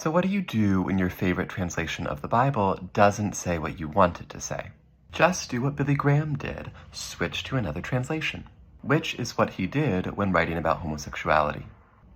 So what do you do when your favorite translation of the Bible doesn't say what you want it to say? Just do what Billy Graham did, switch to another translation, which is what he did when writing about homosexuality.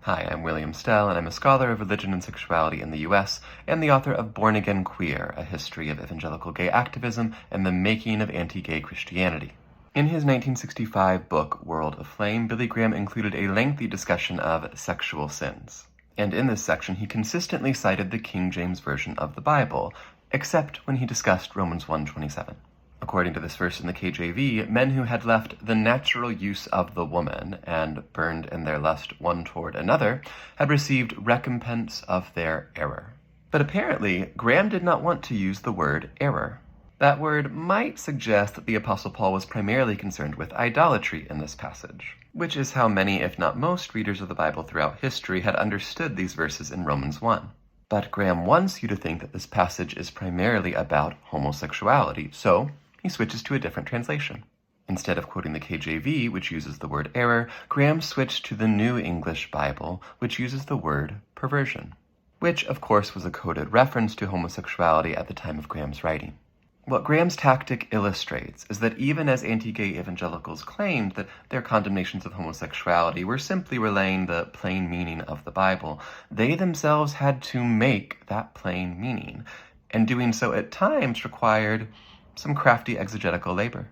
Hi, I'm William Stell, and I'm a scholar of religion and sexuality in the U.S. and the author of Born Again Queer, A History of Evangelical Gay Activism and the Making of Anti-Gay Christianity. In his 1965 book, World of Flame, Billy Graham included a lengthy discussion of sexual sins. And in this section, he consistently cited the King James Version of the Bible, except when he discussed Romans 1:27. According to this verse in the KJV, men who had left the natural use of the woman and burned in their lust one toward another had received recompense of their error. But apparently, Graham did not want to use the word error. That word might suggest that the Apostle Paul was primarily concerned with idolatry in this passage, which is how many, if not most, readers of the Bible throughout history had understood these verses in Romans 1. But Graham wants you to think that this passage is primarily about homosexuality, so he switches to a different translation. Instead of quoting the KJV, which uses the word error, Graham switched to the New English Bible, which uses the word perversion, which of course was a coded reference to homosexuality at the time of Graham's writing. What Graham's tactic illustrates is that even as anti-gay evangelicals claimed that their condemnations of homosexuality were simply relaying the plain meaning of the Bible, they themselves had to make that plain meaning, and doing so at times required some crafty exegetical labor.